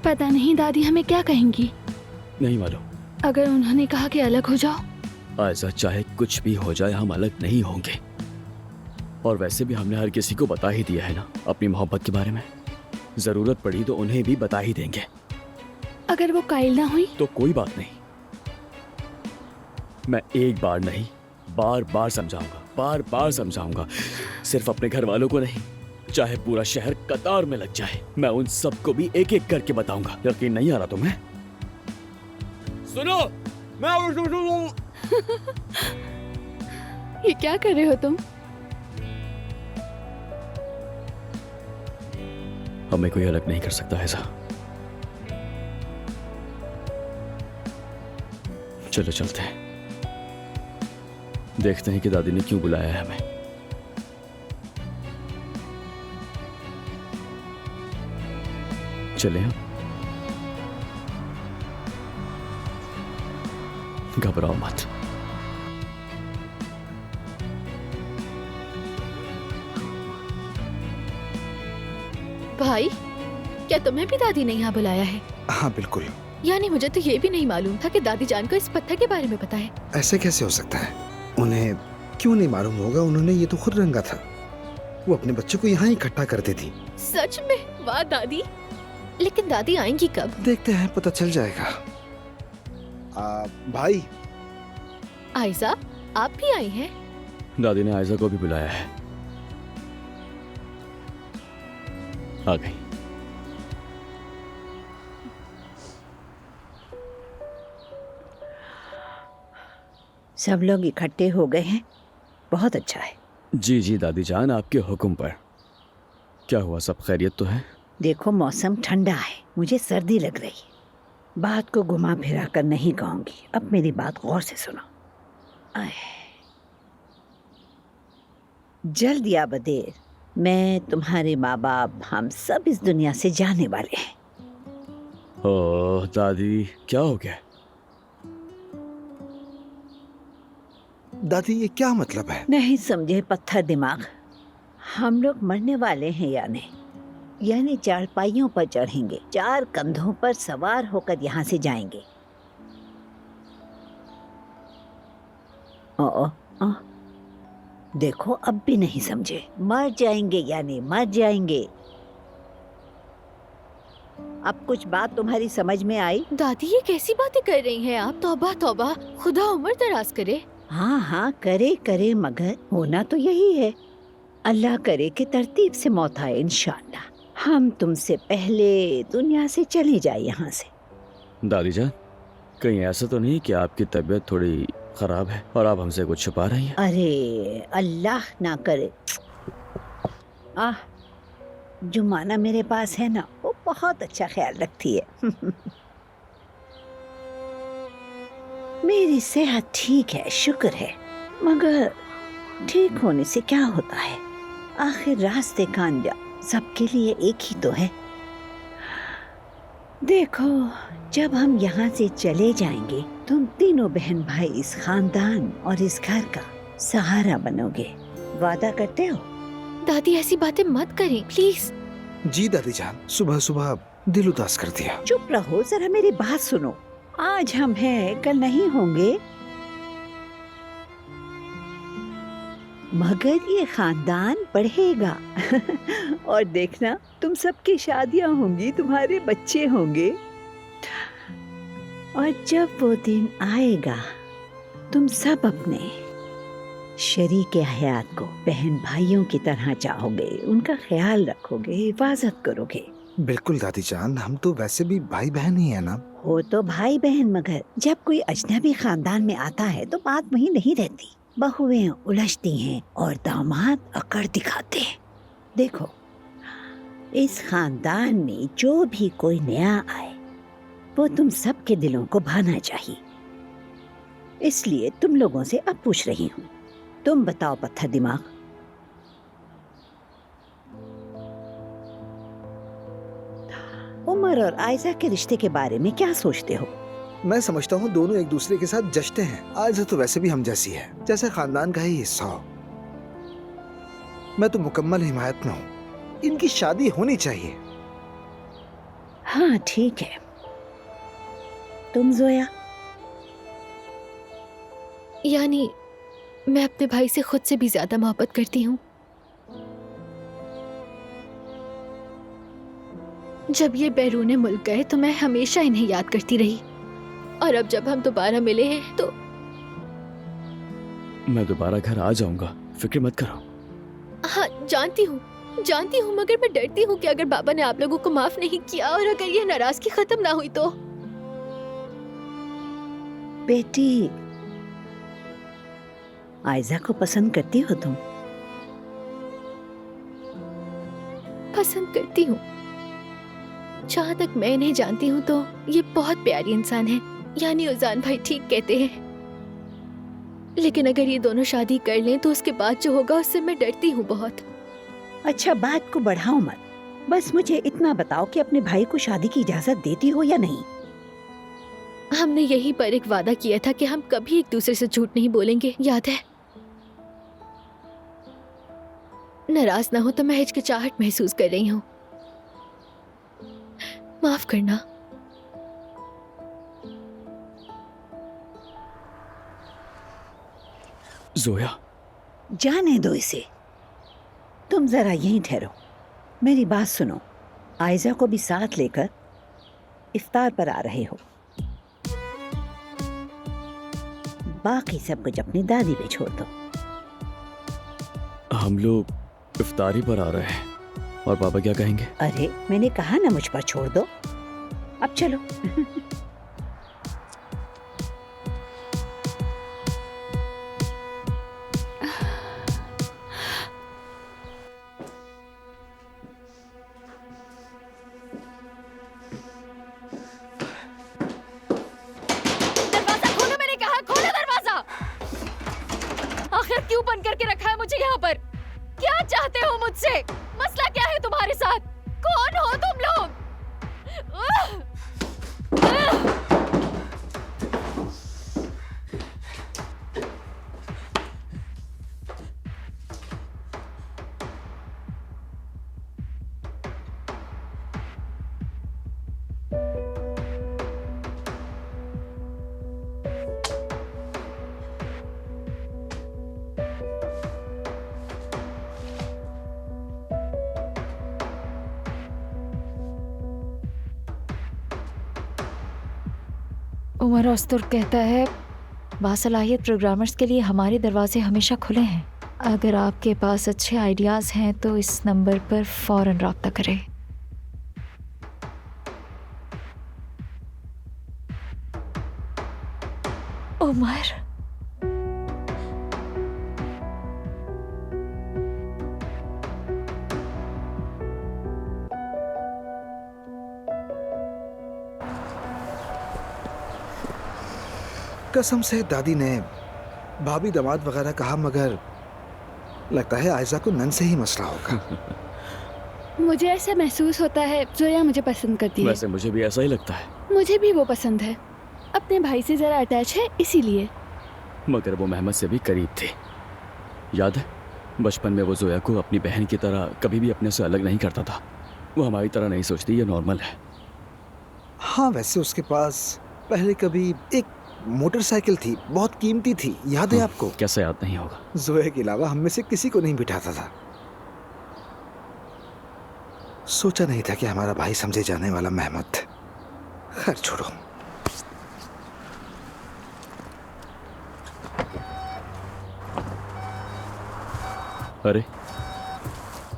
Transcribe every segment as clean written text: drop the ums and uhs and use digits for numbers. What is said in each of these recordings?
पता नहीं दादी हमें क्या कहेंगी। नहीं मालूम। अगर उन्होंने कहा कि अलग हो जाओ। ऐसा चाहे कुछ भी हो जाए हम अलग नहीं होंगे। और वैसे भी हमने हर किसी को बता ही दिया है ना अपनी मोहब्बत के बारे में। जरूरत पड़ी तो उन्हें भी बता ही देंगे। अगर वो कायल ना हुई तो कोई बात नहीं। मैं एक बार नहीं बार बार समझाऊंगा, बार बार समझाऊंगा। सिर्फ अपने घर वालों को नहीं, चाहे पूरा शहर कतार में लग जाए, मैं उन सबको भी एक एक करके बताऊंगा। यकीन नहीं आ रहा तुम्हें? सुनो, मैं ये क्या कर रहे हो तुम? हमें कोई अलग नहीं कर सकता ऐसा। चलो चलते हैं, देखते हैं कि दादी ने क्यों बुलाया है हमें। चले हम। घबराओ मत। भाई, क्या तुम्हें भी दादी ने यहाँ बुलाया है? हाँ बिल्कुल। यानी मुझे तो ये भी नहीं मालूम था कि दादी जान को इस पत्थर के बारे में पता है। ऐसे कैसे हो सकता है? उन्हें क्यों नहीं मालूम होगा? उन्होंने ये तो खुद रंगा था। वो अपने बच्चों को यहाँ इकट्ठा करती थी। सच में? वाह दादी। लेकिन दादी आएंगी कब? देखते हैं, पता चल जाएगा। भाई। आयशा, आप भी आई हैं? दादी ने आयशा को भी बुलाया है। आ गई। सब लोग इकट्ठे हो गए हैं, बहुत अच्छा है। जी जी दादी जान, आपके हुक्म पर। क्या हुआ, सब खैरियत तो है? देखो मौसम ठंडा है, मुझे सर्दी लग रही है। बात को घुमा फिरा कर नहीं कहूंगी, अब मेरी बात गौर से सुनो। आए। जल्द या बदेर मैं, तुम्हारे माँ बाप, हम सब इस दुनिया से जाने वाले हैं। ओह दादी, क्या हो गया? दादी ये क्या मतलब है? नहीं समझे पत्थर दिमाग। हम लोग मरने वाले हैं यानी चारपाइयों पर चढ़ेंगे, 4 कंधों पर सवार होकर यहाँ से जाएंगे। ओ, देखो अब भी नहीं समझे। मर जाएंगे यानी मर जाएंगे। अब कुछ बात तुम्हारी समझ में आई? दादी ये कैसी बातें कर रही हैं आप? तौबा तौबा, खुदा उम्र दराज करे। हाँ हाँ, करे मगर होना तो यही है। अल्लाह करे कि तरतीब से मौत आए इंशाअल्लाह। हम तुमसे पहले दुनिया से चले जाए यहाँ से। दादी जान, कहीं ऐसा तो नहीं कि आपकी तबीयत थोड़ी खराब है और आप हमसे कुछ छुपा रही हैं? अरे अल्लाह ना करे। जुमाना मेरे पास है ना, वो बहुत अच्छा ख्याल रखती है। मेरी सेहत ठीक है, शुक्र है। मगर ठीक होने से क्या होता है? आखिर रास्ते का अंजाम सबके लिए एक ही तो है। देखो, जब हम यहाँ से चले जाएंगे, तुम तीनों बहन भाई इस खानदान और इस घर का सहारा बनोगे। वादा करते हो? दादी ऐसी बातें मत करें प्लीज। जी दादी जान, सुबह सुबह दिल उदास कर दिया। चुप रहो, जरा मेरी बात सुनो। आज हम हैं, कल नहीं होंगे, मगर ये खानदान बढ़ेगा। और देखना, तुम सबकी शादियां होंगी, तुम्हारे बच्चे होंगे। और जब वो दिन आएगा, तुम सब अपने शरीके हयात को बहन भाइयों की तरह चाहोगे, उनका ख्याल रखोगे, हिफाजत करोगे। बिल्कुल दादी जान, हम तो वैसे भी भाई बहन ही है ना। हो तो भाई बहन, मगर जब कोई अजनबी खानदान में आता है तो बात वहीं नहीं रहती। बहुएं उलझती हैं और दामाद अकड़ दिखाते हैं। देखो, इस खानदान में जो भी कोई नया आए, वो तुम सबके दिलों को भाना चाहिए। इसलिए तुम लोगों से अब पूछ रही हूँ, तुम बताओ पत्थर दिमाग, उमर और आयशा के रिश्ते के बारे में क्या सोचते हो? मैं समझता हूँ दोनों एक दूसरे के साथ जचते हैं। आयशा तो वैसे भी हम जैसी है, जैसे खानदान का ही हिस्सा हो। मैं तो मुकम्मल हिमायत में हूँ, इनकी शादी होनी चाहिए। हाँ ठीक है। तुम जोया? यानी मैं अपने भाई से खुद से भी ज्यादा मोहब्बत करती हूँ। जब ये बैरूने मुल्क गए तो मैं हमेशा इन्हें याद करती रही, और अब जब हम दोबारा मिले हैं तो मैं दोबारा घर आ जाऊंगा, फिक्र मत करो। हाँ जानती हूँ, मगर मैं डरती हूँ कि अगर बाबा ने आप लोगों को माफ नहीं किया और अगर ये नाराजगी खत्म ना हुई तो। बेटी, आयजा को पसंद करती हो तुम? पसंद करती हूँ। जहाँ तक मैं इन्हें जानती हूँ तो ये बहुत प्यारी इंसान है, यानी उजान भाई ठीक कहते हैं। लेकिन अगर ये दोनों शादी कर लें तो उसके बाद जो होगा उससे मैं डरती हूँ बहुत। अच्छा, बात को बढ़ाओ मत, बस मुझे इतना बताओ कि अपने भाई को शादी की इजाजत देती हो या नहीं? हमने यहीं पर एक वादा किया था कि हम कभी एक दूसरे से झूठ नहीं बोलेंगे, याद है? नाराज ना हो तो मैं हिचकिचाहट महसूस कर रही हूँ, माफ करना। जोया, जाने दो इसे, तुम जरा यहीं ठहरो। मेरी बात सुनो, आयजा को भी साथ लेकर इफ्तार पर आ रहे हो। बाकी सब कुछ अपनी दादी पे छोड़ दो। हम लोग इफ्तारी पर आ रहे हैं और पापा क्या कहेंगे? अरे मैंने कहा ना मुझ पर छोड़ दो, अब चलो। दरवाजा खोलो, मैंने कहा खोलो दरवाजा। आखिर क्यों बंद करके रखा है मुझे यहाँ पर? क्या चाहते हो मुझसे? मसला क्या है तुम्हारे साथ? कौन हो तुम लोग? उमर अस्तुर कहता है बासलाहियत प्रोग्रामर्स के लिए हमारे दरवाजे हमेशा खुले हैं। अगर आपके पास अच्छे आइडियाज़ हैं तो इस नंबर पर फ़ौरन रब्ता करें। उमर, कसम से दादी ने भाभी दामाद वगैरह कहा, मगर लगता है आयजा को नन से ही मसला होगा। मुझे ऐसा महसूस होता है जोया मुझे पसंद करती है। वैसे मुझे भी ऐसा ही लगता है। मुझे भी वो पसंद है, अपने भाई से जरा अटैच है इसीलिए। मगर वो मोहम्मद से भी करीब थे। याद है बचपन में वो जोया को अपनी बहन की तरह कभी भी अपने से अलग नहीं करता था। वो हमारी तरह नहीं सोचती, ये नॉर्मल है। हाँ, वैसे उसके पास पहले कभी एक मोटरसाइकिल थी, बहुत कीमती थी, याद है आपको? कैसे याद नहीं होगा? जोया के अलावा हम में से किसी को नहीं बिठाता था। सोचा नहीं था कि हमारा भाई समझे जाने वाला महमूद। खैर छोड़ो। अरे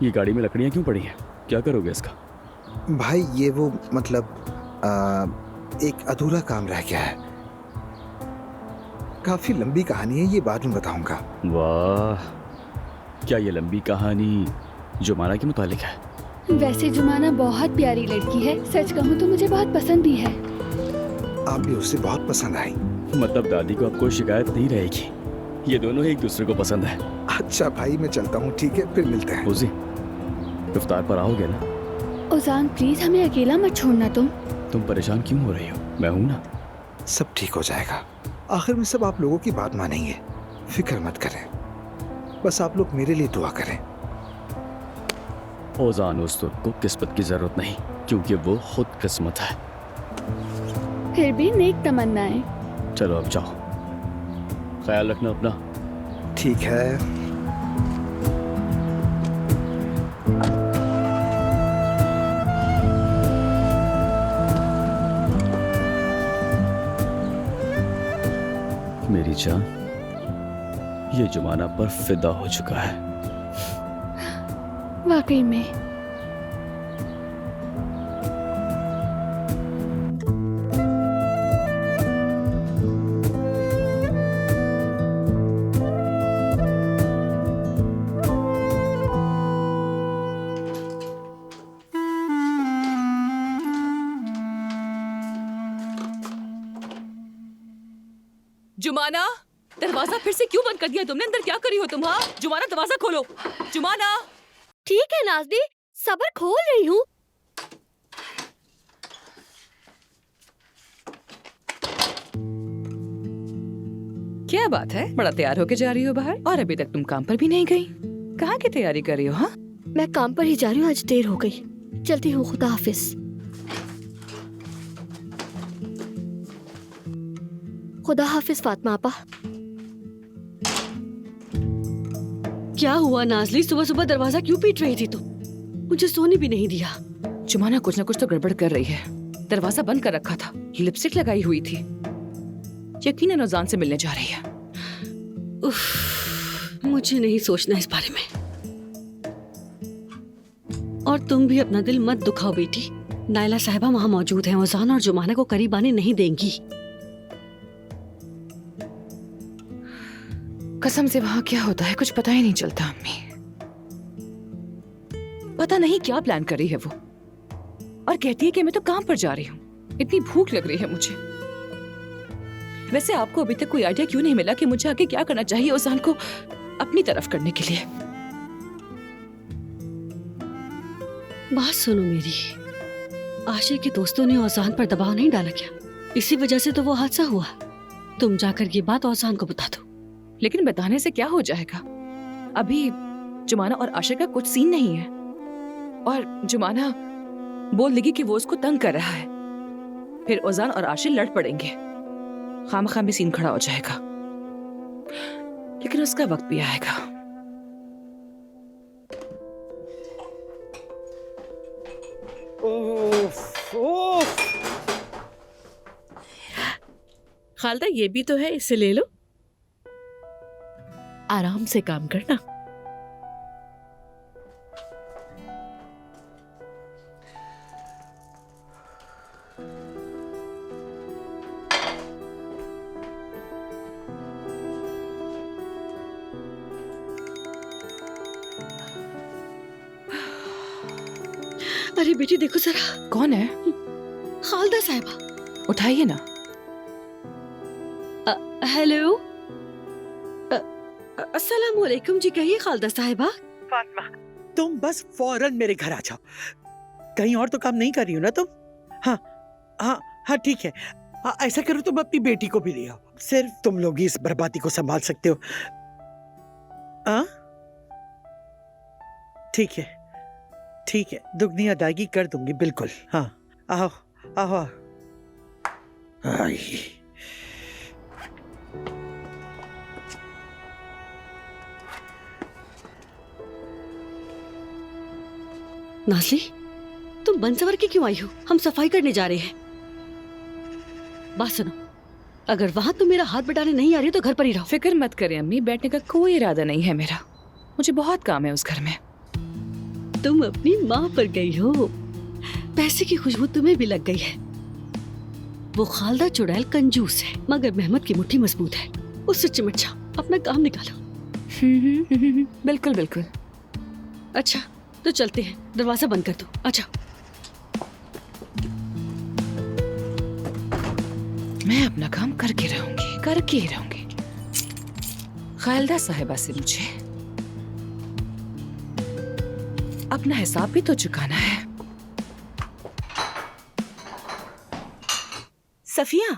ये गाड़ी में लकड़ियां क्यों पड़ी हैं? क्या करोगे इसका? भाई ये वो मतलब एक अधूरा काम रह गया है। काफी लंबी कहानी है, ये बाद में बताऊंगा। वाह, क्या ये लंबी कहानी जुमाना के मुतालिक है? वैसे जुमाना बहुत प्यारी लड़की है, सच कहूँ तो मुझे बहुत पसंद भी है। आप भी उसे बहुत पसंद आई। मतलब दादी को अब कोई शिकायत नहीं रहेगी, ये दोनों एक दूसरे को पसंद है। अच्छा भाई, मैं चलता हूँ, ठीक है, फिर मिलते हैं। उसी इफ्तार पर आओगे ना? उजान प्लीज हमें अकेला मत छोड़ना। तुम परेशान क्यों हो रही हो? मैं हूं ना। सब ठीक हो जाएगा, आखिर में सब आप लोगों की बात मानेंगे। फिक्र मत करें, बस आप लोग मेरे लिए दुआ करें। ओजान उस्तुर को किस्मत की जरूरत नहीं, क्योंकि वो खुद किस्मत है। फिर भी नेक तमन्नाएं। चलो अब जाओ, ख्याल रखना अपना। ठीक है। मेरी जान, ये जुमाना पर फिदा हो चुका है। वाकई में। जुमाना, दरवाजा फिर से क्यों बंद कर दिया तुमने? अंदर क्या करी हो तुम? हाँ जुमाना, दरवाजा खोलो। जुमाना। ठीक है नाज़ली, सब्र खोल रही हूँ। क्या बात है, बड़ा तैयार होके जा रही हो बाहर, और अभी तक तुम काम पर भी नहीं गई। कहाँ की तैयारी कर रही हो? हाँ मैं काम पर ही जा रही हूँ, आज देर हो गई। चलती हूँ, खुदा हाफिज। खुदा हाफिज फातिमा आपा। क्या हुआ नाज़ली, सुबह सुबह दरवाजा क्यों पीट रही थी तुम? मुझे सोने भी नहीं दिया। जुमाना कुछ ना कुछ तो गड़बड़ कर रही है। दरवाजा बंद कर रखा था, लिपस्टिक लगाई हुई थी, यकीनन औजान से मिलने जा रही है। उफ, मुझे नहीं सोचना इस बारे में। और तुम भी अपना दिल मत दुखाओ बेटी। नायला साहिबा वहाँ मौजूद हैं, औजान और जुमाना को करीब आने नहीं देंगी। कसम से वहाँ क्या होता है कुछ पता ही नहीं चलता अम्मी। पता नहीं क्या प्लान कर रही है वो, और कहती है कि मैं तो काम पर जा रही हूँ, इतनी भूख लग रही है मुझे। वैसे आपको अभी तक कोई आइडिया क्यों नहीं मिला कि मुझे आगे क्या करना चाहिए औजान को अपनी तरफ करने के लिए? बात सुनो मेरी, आशे के दोस्तों ने औजान पर दबाव नहीं डाला क्या? इसी वजह से तो वो हादसा हुआ। तुम जाकर ये बात औजान को बता दो। लेकिन बताने से क्या हो जाएगा? अभी जुमाना और आशा का कुछ सीन नहीं है, और जुमाना बोल देगी कि वो उसको तंग कर रहा है, फिर औजान और आशिर लड़ पड़ेंगे, खामखा में सीन खड़ा हो जाएगा। लेकिन उसका वक्त भी आएगा। खालदा ये भी तो है, इसे ले लो, आराम से काम करना। अरे बेटी देखो जरा। कौन है? खालदा साहिबा। उठाइए ना। हेलो, अस्सलाम वालेकुम जी। कहिए खालदा साहिबा। फातिमा, तुम बस फौरन मेरे घर आ जाओ। कहीं और तो काम नहीं कर रही हो ना तुम? हाँ हाँ हाँ ठीक है। ऐसा करो, तुम अपनी बेटी को भी ले आओ। सिर्फ तुम लोग ही इस बर्बादी को संभाल सकते हो। हाँ ठीक है, ठीक है, दुगनी अदायगी कर दूंगी, बिल्कुल। हाँ आओ आओ। आई नाज़ली, तुम बंसवर के क्यों आई हो? हम सफाई करने जा रहे हैं। बात सुनो, अगर वहां तुम मेरा हाथ बटाने नहीं आ रही तो घर पर ही रहो। फिक्र मत करें अम्मी, बैठने का कोई इरादा नहीं है मेरा। मुझे बहुत काम है उस घर में। तुम अपनी माँ पर गई हो, पैसे की खुशबू तुम्हें भी लग गई है। वो खालदा चुड़ैल कंजूस है, मगर मेहमद की मुट्ठी मजबूत है। उससे चिमट जाओ, अपना काम निकालो। बिल्कुल बिल्कुल। अच्छा तो चलते हैं, दरवाजा बंद कर दो। अच्छा। मैं अपना काम करके रहूंगी। खालदा साहिबा से मुझे अपना हिसाब भी तो चुकाना है। सफिया,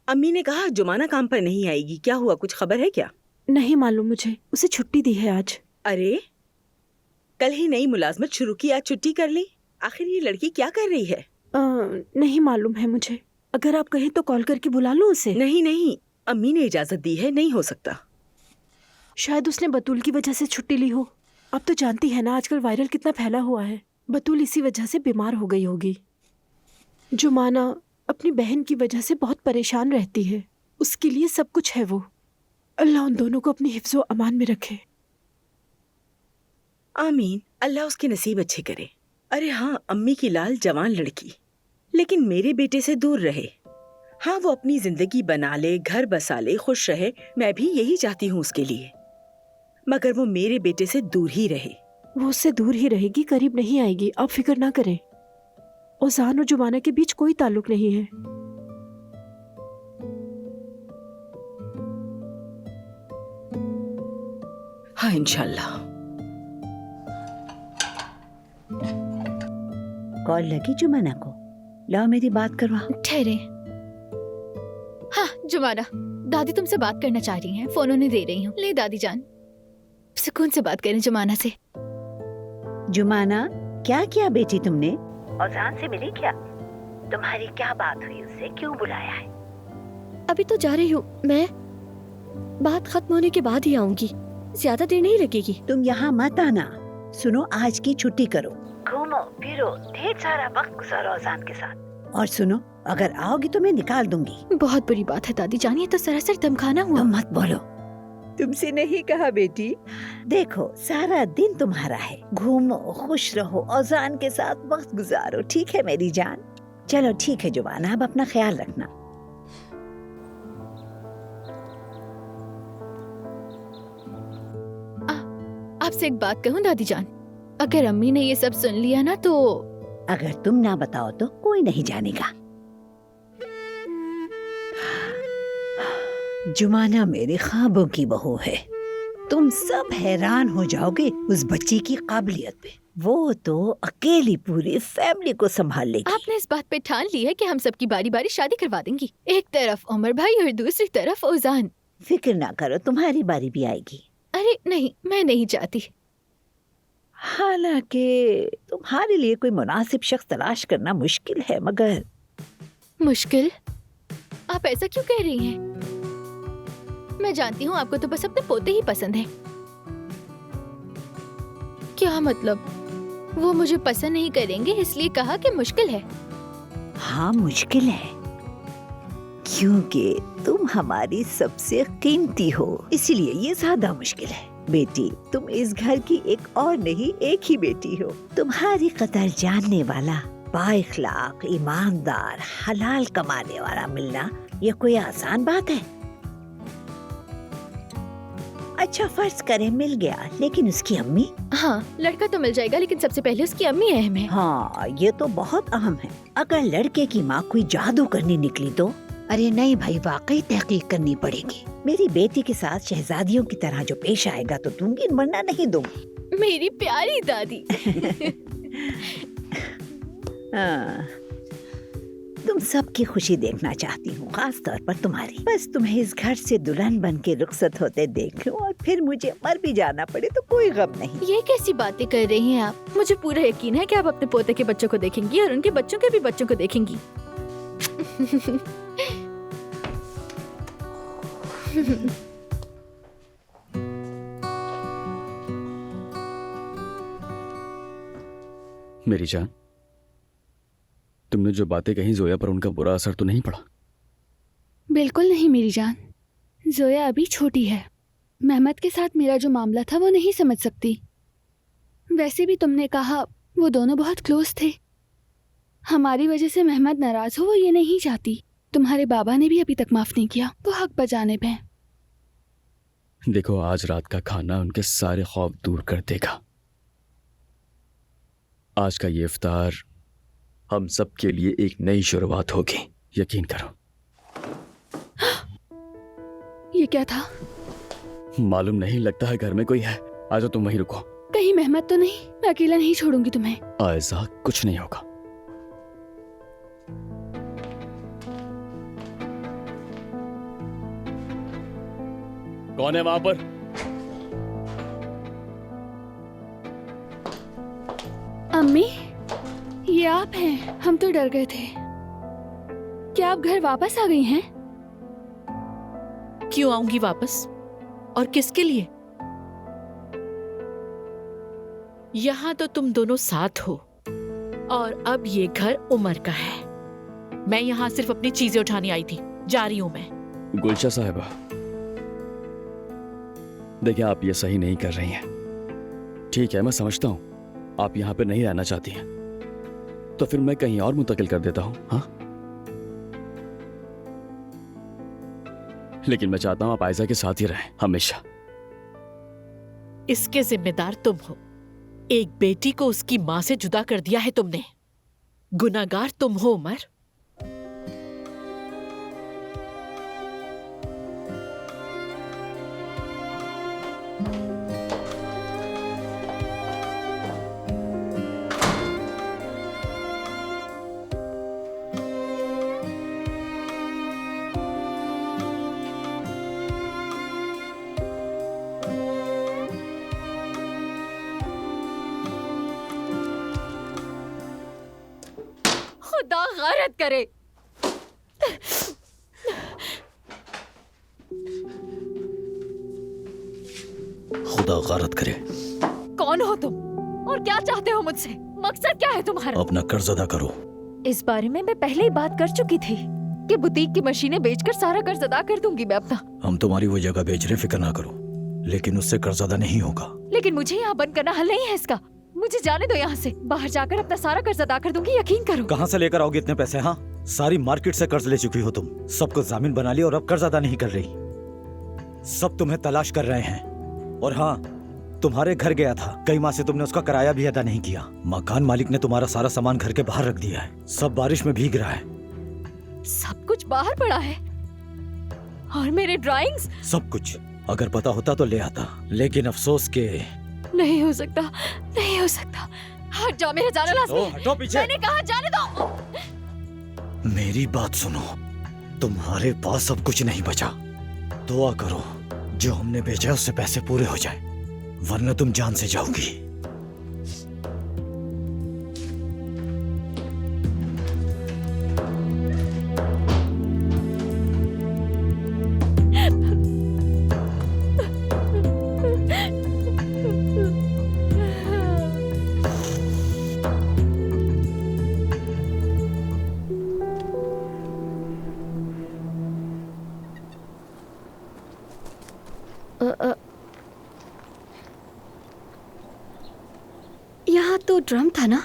अम्मी ने कहा जुमाना काम पर नहीं आएगी, क्या हुआ, कुछ खबर है क्या? नहीं मालूम मुझे, उसे छुट्टी दी है आज। अरे कल ही नई मुलाजमत शुरू की, आज छुट्टी कर ली? आखिर ये लड़की क्या कर रही है? नहीं मालूम है मुझे। अगर आप कहें तो कॉल करके बुला लूं उसे। नहीं नहीं, अम्मी ने इजाजत दी है, नहीं हो सकता। शायद उसने बतूल की वजह से छुट्टी ली हो। अब तो जानती है ना आजकल वायरल कितना फैला हुआ है। बतूल इसी वजह से बीमार हो गई होगी। जुमाना अपनी बहन की वजह से बहुत परेशान रहती है। उसके लिए सब कुछ है वो। अल्लाह उन दोनों को अपनी हिफ्ज़ो अमान में रखे। आमीन, अल्लाह उसके नसीब अच्छे करे। अरे हाँ, अम्मी की लाल जवान लड़की, लेकिन मेरे बेटे से दूर रहे। हाँ, वो अपनी जिंदगी बना ले, घर बसा ले, खुश रहे, मैं भी यही चाहती हूँ उसके लिए, मगर वो मेरे बेटे से दूर ही रहे। वो उससे दूर ही रहेगी, करीब नहीं आएगी, आप फिक्र ना करें। ओजान और जुमाना के बीच कोई ताल्लुक नहीं है। हाँ इंशाल्लाह। कॉल लगी जुमाना को? लाओ मेरी बात करवा। ठहरे। हाँ जुमाना, दादी तुमसे बात करना चाह रही हैं, फोन उन्हें दे रही हूँ। ले दादी जान, सुकून से बात करें जुमाना से। जुमाना, क्या किया बेटी तुमने? औजान से मिली क्या? तुम्हारी क्या बात हुई उससे? क्यों बुलाया है? अभी तो जा रही हूँ मैं, बात खत्म होने के बाद ही आऊंगी, ज्यादा देर नहीं लगेगी। तुम यहाँ मत आना। सुनो, आज की छुट्टी करो, घूमो फिरो, ढेर सारा वक्त गुजारो औजान के साथ। और सुनो, अगर आओगी तो मैं निकाल दूंगी। बहुत बुरी बात है दादी जान, ये तो सरासर धमकाना हुआ। तुम मत बोलो। तुमसे नहीं कहा बेटी। देखो, सारा दिन तुम्हारा है, घूमो, खुश रहो, औजान के साथ वक्त गुजारो, ठीक है मेरी जान? चलो ठीक है जुबाना, अब अपना ख्याल रखना। आपसे एक बात कहूँ दादी जान, अगर अम्मी ने ये सब सुन लिया ना तो। अगर तुम ना बताओ तो कोई नहीं जानेगा। जुमाना मेरे ख्वाबों की बहू है। तुम सब हैरान हो जाओगे उस बच्ची की काबिलियत पे। वो तो अकेली पूरी फैमिली को संभाल लेगी। आपने इस बात पे ठान ली है कि हम सबकी बारी बारी शादी करवा देंगी। एक तरफ उमर भाई और दूसरी तरफ ओजान। फिक्र ना करो, तुम्हारी बारी भी आएगी। अरे नहीं, मैं नहीं चाहती। हालांकि तुम्हारे लिए कोई मुनासिब शख्स तलाश करना मुश्किल है, मगर। मुश्किल? आप ऐसा क्यों कह रही हैं? मैं जानती हूँ आपको तो बस अपने पोते ही पसंद है। क्या मतलब? वो मुझे पसंद नहीं करेंगे इसलिए कहा कि मुश्किल है? हाँ मुश्किल है, क्योंकि तुम हमारी सबसे कीमती हो, इसलिए ये ज्यादा मुश्किल है। बेटी, तुम इस घर की एक और नहीं, एक ही बेटी हो। तुम्हारी कदर जानने वाला, बाइखलाक, ईमानदार, हलाल कमाने वाला मिलना ये कोई आसान बात है? अच्छा फर्ज करें मिल गया, लेकिन उसकी अम्मी? हाँ, लड़का तो मिल जाएगा, लेकिन सबसे पहले उसकी अम्मी अहम है। हाँ, ये तो बहुत अहम है। अगर लड़के की माँ कोई जादू करने निकली तो? अरे नहीं भाई, वाकई तहकीक करनी पड़ेगी। मेरी बेटी के साथ शहजादियों की तरह जो पेश आएगा तो दूंगी, वरना नहीं दूंगी। मेरी प्यारी दादी। हाँ, तुम सबकी खुशी देखना चाहती हूँ, खास तौर पर तुम्हारी। बस तुम्हें इस घर से दुल्हन बन के रुखसत होते देख लूं और फिर मुझे मर भी जाना पड़े तो कोई गम नहीं। ये कैसी बातें कर रही हैं आप? मुझे पूरा यकीन है कि आप अपने पोते के बच्चों को देखेंगी और उनके बच्चों के भी बच्चों को देखेंगी। मेरी जान, तुमने जो बातें कही जोया पर उनका बुरा असर तो नहीं पड़ा? बिल्कुल नहीं मेरी जान, जोया अभी छोटी है। मेहमद के साथ मेरा जो मामला था वो नहीं समझ सकती। वैसे भी तुमने कहा वो दोनों बहुत क्लोज थे। हमारी वजह से मेहमद नाराज हो वो ये नहीं चाहती। तुम्हारे बाबा ने भी अभी तक माफ नहीं किया, वो हक बजानिब है। देखो, आज रात का खाना उनके सारे खौफ दूर कर देगा। आज का ये इफ्तार हम सब के लिए एक नई शुरुआत होगी, यकीन करो। ये क्या था? मालूम नहीं, लगता है घर में कोई है। आ जाओ, तुम वहीं रुको। कहीं मेहमद तो नहीं? मैं अकेला नहीं छोड़ूंगी तुम्हें। आयजा, कुछ नहीं होगा। कौन है वहां पर? अम्मी, आप हैं। हम तो डर गए थे। क्या आप घर वापस आ गई हैं? क्यों आऊंगी वापस? और किसके लिए? यहाँ तो तुम दोनों साथ हो और अब ये घर उमर का है। मैं यहाँ सिर्फ अपनी चीजें उठाने आई थी। जा रही हूँ मैं। गुलशा साहिबा, देखिए आप ये सही नहीं कर रही हैं। ठीक है, मैं समझता हूँ आप यहाँ पे नहीं रहना चाहती हैं, तो फिर मैं कहीं और मुंतकिल कर देता हूँ। हाँ, लेकिन मैं चाहता हूँ आप आयजा के साथ ही रहें हमेशा। इसके जिम्मेदार तुम हो। एक बेटी को उसकी माँ से जुदा कर दिया है तुमने। गुनाहगार तुम हो उमर। खुदा गैरत करे। खुदा गैरत करे। कौन हो तुम और क्या चाहते हो मुझसे? मकसद क्या है तुम्हारा? अपना कर्ज अदा करो। इस बारे में मैं पहले ही बात कर चुकी थी कि बुटीक की मशीनें बेचकर सारा कर्ज अदा कर दूंगी मैं अपना। हम तुम्हारी वो जगह बेच रहे, फिक्र ना करो, लेकिन उससे कर्ज अदा नहीं होगा। लेकिन मुझे यहाँ बंद करना हल नहीं है इसका। मुझे जाने दो यहाँ से। बाहर जाकर अपना सारा कर्ज अदा कर दूंगी, यकीन करो। कहाँ से लेकर आओगे इतने पैसे? हाँ, सारी मार्केट से कर्ज ले चुकी हो तुम, सबको जामीन बना लिया और अब कर्ज अदा नहीं कर रही। सब तुम्हें तलाश कर रहे हैं। और हाँ, तुम्हारे घर गया था, कई माह से तुमने उसका किराया भी अदा नहीं किया। मकान मालिक ने तुम्हारा सारा सामान घर के बाहर रख दिया है, सब बारिश में भीग रहा है। सब कुछ बाहर पड़ा है और मेरे ड्राइंग्स? सब कुछ। अगर पता होता तो ले आता, लेकिन अफसोस के नहीं हो सकता, नहीं हो सकता। हट जाओ, मेरे जाने लाज़मी है। हटो पीछे। मैंने कहा जाने दो। मेरी बात सुनो, तुम्हारे पास अब कुछ नहीं बचा। दुआ करो जो हमने बेचा उससे पैसे पूरे हो जाए, वरना तुम जान से जाओगी। यहाँ तो ड्रम था ना?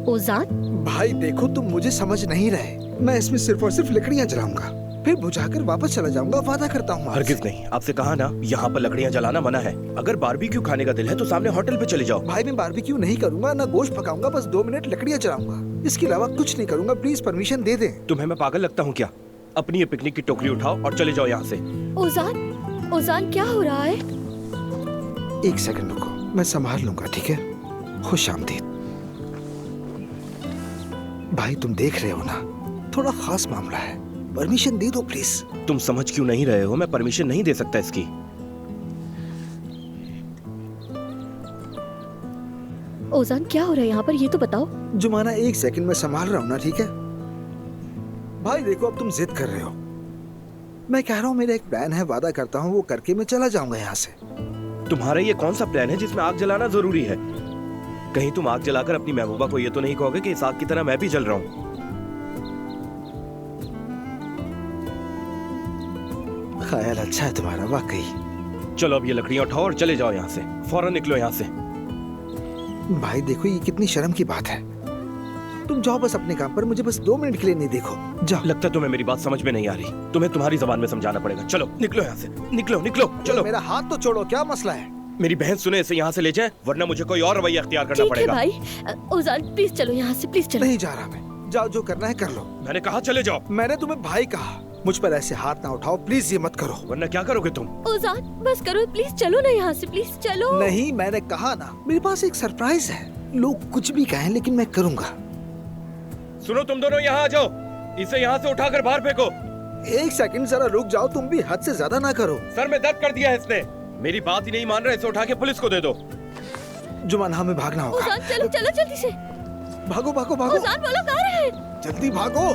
ओजान, भाई देखो, तुम मुझे समझ नहीं रहे। मैं इसमें सिर्फ और सिर्फ लकड़ियाँ जलाऊंगा, फिर बुझाकर वापस चला जाऊंगा, वादा करता हूँ। हरगिज नहीं, आपसे कहा ना यहाँ पर लकड़ियाँ जलाना मना है। अगर बारबेक्यू खाने का दिल है तो सामने होटल पे चले जाओ। भाई मैं बारबेक्यू नहीं करूंगा, ना गोश्त पकाऊंगा, बस 2 मिनट लकड़ियाँ जलाऊंगा, इसके अलावा कुछ नहीं करूंगा। प्लीज परमिशन दे दे। तुम्हें मैं पागल लगता हूँ क्या? अपनी ये पिकनिक की टोकरी उठाओ और चले जाओ यहाँ से। ओजान, ओजान क्या हो रहा है? 1 सेकंड रुको, मैं संभाल लूंगा, ठीक है? खुश आमदीद। भाई तुम देख रहे हो ना, थोड़ा खास मामला है, परमिशन दे दो प्लीज। तुम समझ क्यों नहीं रहे हो? मैं परमिशन नहीं दे सकता इसकी। ओजान क्या हो रहा है यहाँ पर, ये तो बताओ। जुमाना 1 सेकंड में संभाल रहा हूँ ना, ठीक है? भाई देखो, अब तुम जिद कर रहे हो। मैं कह रहा हूँ मेरा एक प्लान है, वादा करता हूँ वो करके मैं चला जाऊंगा यहाँ से। तुम्हारा ये कौन सा प्लान है जिसमें आग जलाना जरूरी है? कहीं तुम आग जलाकर अपनी महबूबा को ये तो नहीं कहोगे कि इस आग की तरह मैं भी जल रहा हूँ? ख्याल अच्छा है तुम्हारा, वाकई। चलो अब ये लकड़ियाँ उठाओ और चले जाओ यहाँ से, फौरन निकलो यहाँ से। भाई देखो, ये कितनी शर्म की बात है। तुम जाओ बस अपने काम पर, मुझे बस 2 मिनट के लिए नहीं देखो, जाओ। लगता है तुम्हें मेरी बात समझ में नहीं आ रही, तुम्हें तुम्हारी जबान में समझाना पड़ेगा। चलो निकलो यहाँ से, निकलो निकलो, चलो। मेरा हाथ तो छोड़ो, क्या मसला है? मेरी बहन सुने, इसे यहाँ से ले जाए, वरना मुझे कोई और रवैया अख्तियार करना पड़ेगा। ठीक है भाई, ओजान प्लीज चलो यहाँ से, प्लीज चलो। नहीं जा रहा मैं, जाओ जो करना है कर लो। मैंने कहा चले जाओ। मैंने तुम्हें भाई कहा, मुझ पर ऐसे हाथ ना उठाओ प्लीज, ये मत करो। वरना क्या करोगे तुम? ओजान बस करो, प्लीज चलो ना यहाँ से, प्लीज चलो। नहीं, मैंने कहा ना, मेरे पास एक सरप्राइज है। लोग कुछ भी कहें लेकिन मैं करूंगा। सुनो तुम दोनों, यहाँ आ जाओ, इसे यहाँ से उठाकर बाहर फेंको। 1 सेकंड जरा रुक जाओ, तुम भी हद से ज्यादा ना करो। सर में दर्द कर दिया है इसने। मेरी बात ही नहीं मान रहे, इसे उठा के पुलिस को दे दो। जुमाना, हमें भागना होगा। उजान चलो चलो जल्दी से। भागो भागो भागो। उजान बोलो कहाँ रहे? जल्दी भागो।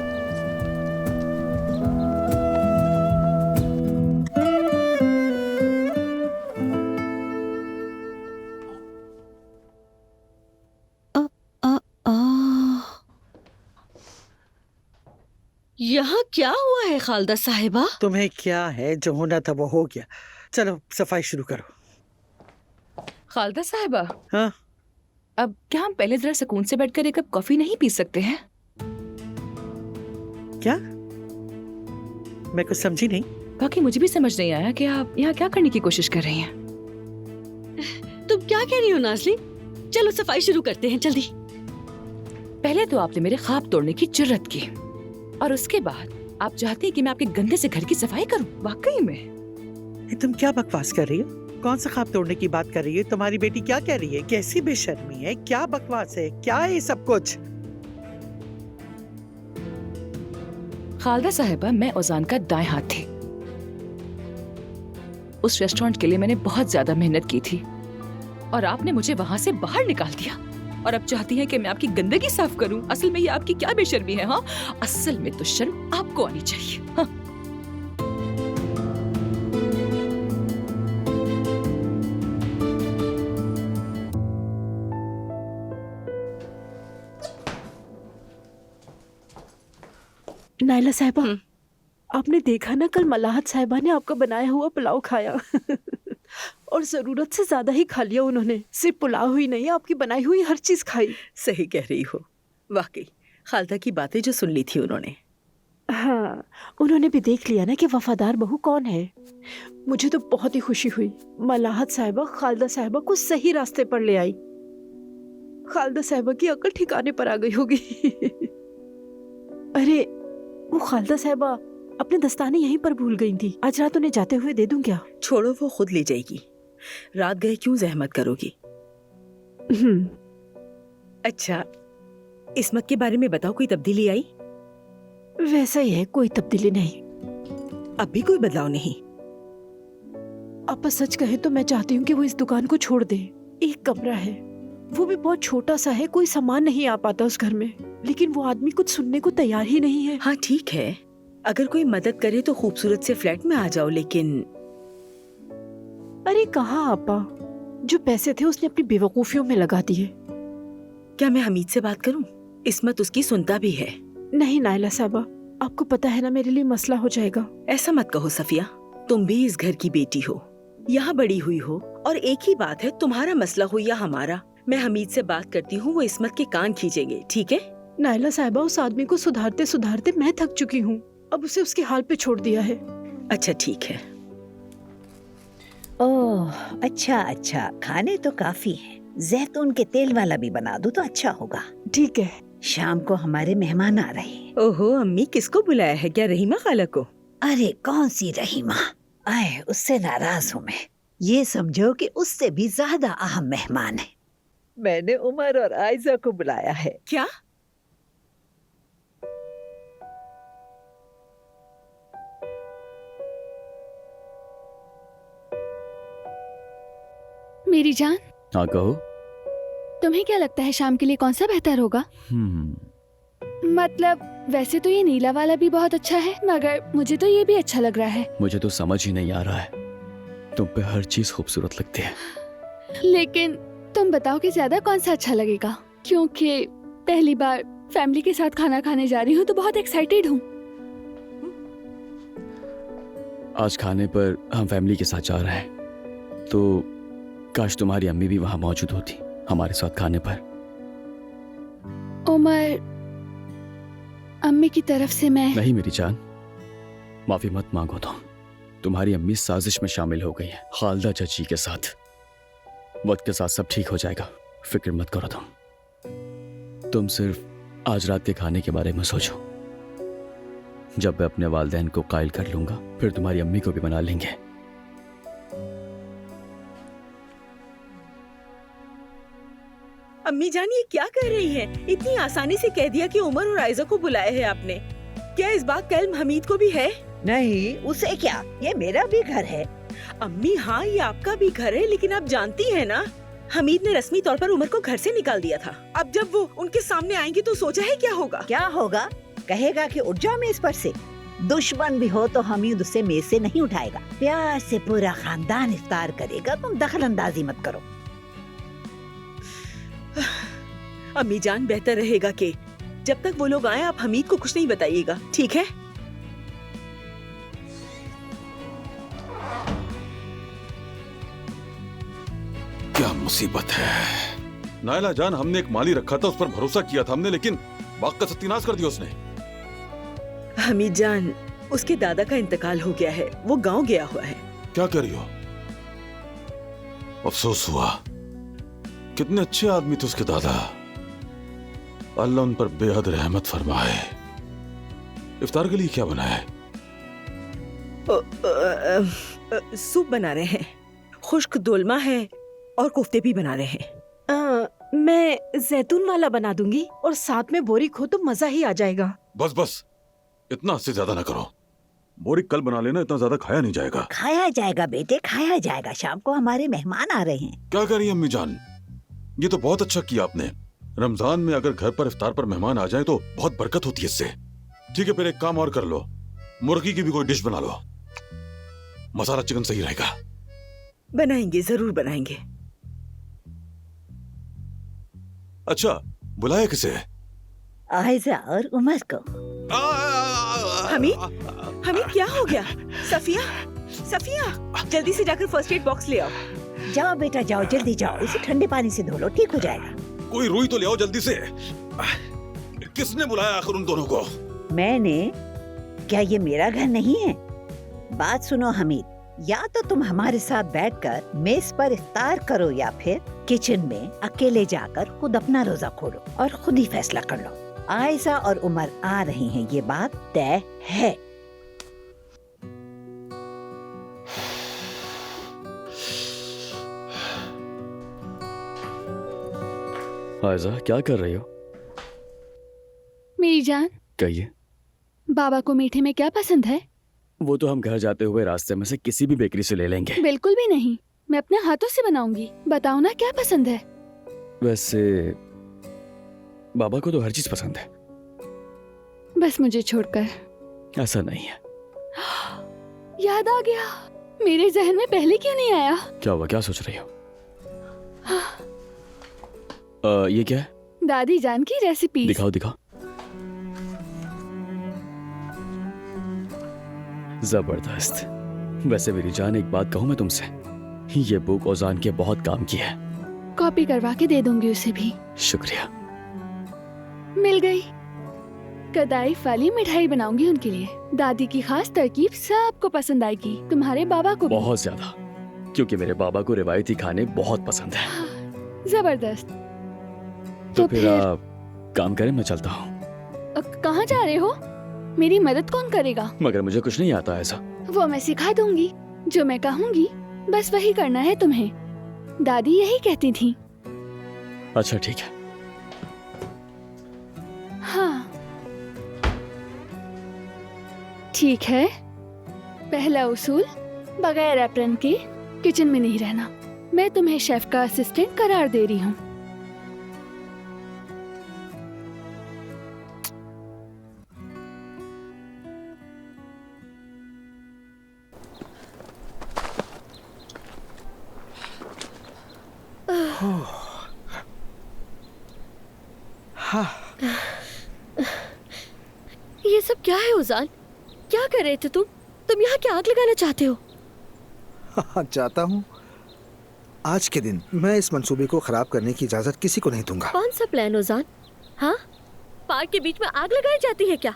यहाँ क्या हुआ है खालदा साहिबा? तुम्हें क्या है, जो होना था वो हो गया। चलो सफाई शुरू करो। खालदा साहिबा, हाँ? अब क्या हम पहले जरा सुकून से बैठकर एक कप कॉफी नहीं पी सकते हैं? क्या? मैं कुछ समझी नहीं। बाकी मुझे भी समझ नहीं आया कि आप यहाँ क्या करने की कोशिश कर रही हैं। तुम क्या कह रही हो नाज़ली? चलो सफाई शुरू करते हैं, जल्दी। पहले तो आपने मेरे ख्वाब तोड़ने की जुर्रत की और उसके बाद आप चाहते हैं कि मैं आपके गंदे से घर की सफाई करूं? वाकई में तुम क्या बकवास कर रही हो? कौन सा ख्वाब तोड़ने की बात कर रही है? तुम्हारी बेटी क्या कह रही है? कैसी बेशर्मी है, क्या बकवास है, क्या है ये सब कुछ? खालदा साहिबा, मैं ओजान का दाएं हाथ थी। उस रेस्टोरेंट के लिए मैंने बहुत ज्यादा मेहनत की थी और आपने मुझे वहां से बाहर निकाल दिया और अब चाहती हैं कि मैं आपकी गंदगी साफ करूं। असल में ये आपकी क्या बेशर्मी है? हाँ, असल में तो शर्म आपको आनी चाहिए। हाँ। नायला साहिबा, आपने देखा ना, कल मलाहत साहिबा ने आपका बनाया हुआ पुलाव खाया और जरूरत से ज्यादा ही खा लिया उन्होंने। सिर्फ पुलाव ही नहीं, आपकी बनाई हुई हर चीज खाई। सही कह रही हो, वाकई खालदा की बातें जो सुन ली थी उन्होंने। हाँ, उन्होंने भी देख लिया ना कि वफादार बहू कौन है। मुझे तो बहुत ही खुशी हुई। मलाहत साहिबा खालदा साहिबा को सही रास्ते पर ले आई। खालदा साहिबा की अकल ठिकाने पर आ गई होगी। अरे वो खालदा साहिबा अपने दस्ताने यहीं पर भूल गई थी। आज रात उन्हें जाते हुए दे दूं क्या? छोड़ो, वो खुद ले जाएगी। रात गए क्यों जहमत करोगी? अच्छा, इस्मत के बारे में बताओ, कोई तब्दीली आई? वैसा ही है, कोई तब्दीली नहीं। अब भी कोई बदलाव नहीं? आप सच कहे तो मैं चाहती हूँ कि वो इस दुकान को छोड़ दे। एक कमरा है, वो भी बहुत छोटा सा है, कोई सामान नहीं आ पाता उस घर में, लेकिन वो आदमी कुछ सुनने को तैयार ही नहीं है। हाँ ठीक है, अगर कोई मदद करे तो खूबसूरत से फ्लैट में आ जाओ, लेकिन अरे कहाँ आपा, जो पैसे थे उसने अपनी बेवकूफियों में लगा दिए। क्या मैं हमीद से बात करूं? इस्मत उसकी सुनता भी है। नहीं नायला साहबा, आपको पता है ना मेरे लिए मसला हो जाएगा। ऐसा मत कहो सफिया, तुम भी इस घर की बेटी हो, यहाँ बड़ी हुई हो, और एक ही बात है, तुम्हारा मसला हो या हमारा। मैं हमीद से बात करती हूँ, वो इस्मत के कान खींचेंगे, ठीक है? नायला साहिबा, उस आदमी को सुधारते सुधारते मैं थक चुकी हूँ। अब उसे उसके हाल पे छोड़ दिया है। अच्छा ठीक है। ओह अच्छा अच्छा, खाने तो काफी है। जैतून के तेल वाला भी बना दो तो अच्छा होगा। ठीक है। शाम को हमारे मेहमान आ रहे हैं। ओहो अम्मी, किसको बुलाया है? क्या रहीमा खाला को? अरे कौन सी रहीमा, आए उससे नाराज हूँ मैं। ये समझो कि उससे भी ज्यादा अहम मेहमान है। मैंने उमर और आयजा को बुलाया है। क्या? मेरी जान, हाँ कहो। तुम्हें क्या लगता है शाम के लिए कौन सा बेहतर होगा? मतलब वैसे तो ये नीला वाला भी बहुत अच्छा है, मगर मुझे तो ये भी अच्छा लग रहा है। मुझे तो समझ ही नहीं आ रहा है, तुम पे हर चीज खूबसूरत लगती है। लेकिन तुम बताओ कि ज्यादा कौन सा अच्छा लगेगा, क्योंकि पहली बार फैमिली के साथ खाना खाने जा रही हूँ तो बहुत एक्साइटेड हूँ। आज खाने पर हम फैमिली के साथ जा रहे हैं, तो काश तुम्हारी अम्मी भी वहां मौजूद होती हमारे साथ खाने पर। उमर, अम्मी की तरफ से मैं नहीं मेरी जान, माफी मत मांगो तुम्हारी अम्मी साजिश में शामिल हो गई है खालदा चाची के साथ। वक्त के साथ सब ठीक हो जाएगा, फिक्र मत करो तुम सिर्फ आज रात के खाने के बारे में सोचो। जब मैं अपने वालिदैन को कायल कर लूंगा, फिर तुम्हारी अम्मी को भी बना लेंगे। अम्मी जान ये क्या कह रही हैं? इतनी आसानी से कह दिया कि उमर और आयजा को बुलाया है आपने। क्या इस बात का इल्म हमीद को भी है? नहीं, उसे क्या, ये मेरा भी घर है। अम्मी हाँ, ये आपका भी घर है, लेकिन आप जानती हैं ना, हमीद ने रस्मी तौर पर उमर को घर से निकाल दिया था। अब जब वो उनके सामने आएंगी तो सोचा है क्या होगा? क्या होगा? कहेगा कि उठ जाओ मेज पर से। दुश्मन भी हो तो हमीद उसे मेज से नहीं उठाएगा। प्यार से पूरा खानदान इफ्तार करेगा, तुम दखल अंदाजी मत करो। अम्मी जान, बेहतर रहेगा कि जब तक वो लोग आए आप हमीद को कुछ नहीं बताइएगा, ठीक है? क्या मुसीबत है। नायला जान, हमने एक माली रखा था, उस पर भरोसा किया था हमने, लेकिन बाग का सत्यानाश कर दिया उसने। हमीद जान, उसके दादा का इंतकाल हो गया है, वो गांव गया हुआ है। क्या कर रही हो? अफसोस हुआ, कितने अच्छे आदमी थे उसके दादा। अल्लाह उन पर बेहद रहमत फरमाए। इफ्तार के लिए क्या बनाया है? सूप बना रहे हैं, खुश्क दोलमा है और कोफ्ते भी बना रहे हैं। मैं जैतून वाला बना दूंगी और साथ में बोरिक हो तो मजा ही आ जाएगा। बस बस, इतना इससे ज्यादा ना करो। बोरिक कल बना लेना, इतना ज्यादा खाया नहीं जाएगा। खाया जाएगा बेटे, खाया जाएगा। शाम को हमारे मेहमान आ रहे हैं। क्या कह रही है अम्मी जान? ये तो बहुत अच्छा किया आपने। रमजान में अगर घर पर इफ्तार पर मेहमान आ जाए तो बहुत बरकत होती है इससे। ठीक है, फिर एक काम और कर लो, मुर्गी की भी कोई डिश बना लो। मसाला चिकन सही रहेगा। बनाएंगे, जरूर बनाएंगे। अच्छा, बुलाया किसे? आयजा और उमर को। हमीद, हमीद क्या हो गया? सफिया, सफिया, जल्दी से जाकर फर्स्ट एड बॉक्स ले आओ। जाओ बेटा जाओ, जल्दी जाओ, इसे ठंडे पानी से धो लो, ठीक हो जाएगा। कोई रुई तो ले आओ जल्दी से। किसने बुलाया आखिर उन दोनों को? मैंने। क्या ये मेरा घर नहीं है? बात सुनो हमीद, या तो तुम हमारे साथ बैठकर मेज पर इफ्तार करो या फिर किचन में अकेले जाकर खुद अपना रोजा खोलो और खुद ही फैसला कर लो। आयशा और उमर आ रही हैं, ये बात तय है। आयशा, क्या कर रही हो? मेरी जान, कहिए। बाबा को मीठे में क्या पसंद है? वो तो हम घर जाते हुए रास्ते में से किसी भी बेकरी से ले लेंगे। बिल्कुल भी नहीं, मैं अपने हाथों से बनाऊंगी। बताओ ना क्या पसंद है? वैसे बाबा को तो हर चीज पसंद है। बस मुझे छोड़कर। ऐसा नहीं है। याद आ गया, मेरे जहन में पहले क्यों नहीं आया? क्या हुआ, क्या सोच रही हो? ये क्या है? दादी जान की रेसिपी। दिखाओ दिखाओ। जबरदस्त। वैसे मेरी जान, एक बात कहूँ मैं तुमसे, ये बुक ओजान के बहुत काम की है। कॉपी करवा के दे दूंगी उसे भी। शुक्रिया। मिल गई। कदाइफ वाली मिठाई बनाऊंगी उनके लिए। दादी की खास तरकीब सबको पसंद आएगी, तुम्हारे बाबा को भी। बहुत ज्यादा, क्योंकि मेरे बाबा को रिवायती खाने बहुत पसंद है। जबरदस्त। तो फिर आप काम करें, मैं चलता हूँ। कहाँ जा रहे हो? मेरी मदद कौन करेगा? मगर मुझे कुछ नहीं आता ऐसा। वो मैं सिखा दूंगी, जो मैं कहूँगी बस वही करना है तुम्हें। दादी यही कहती थी। अच्छा ठीक है। हाँ ठीक है। पहला उसूल, बगैर एप्रन के किचन में नहीं रहना। मैं तुम्हें शेफ का असिस्टेंट करार दे रही हूँ। ये सब क्या है उजान? क्या कर रहे थे तुम? तुम यहाँ क्या आग लगाना चाहते हो? हाँ, चाहता हूँ। आज के दिन मैं इस मंसूबे को खराब करने की इजाजत किसी को नहीं दूंगा। कौन सा प्लान उजान? हाँ, पार्क के बीच में आग लगाई जाती है क्या?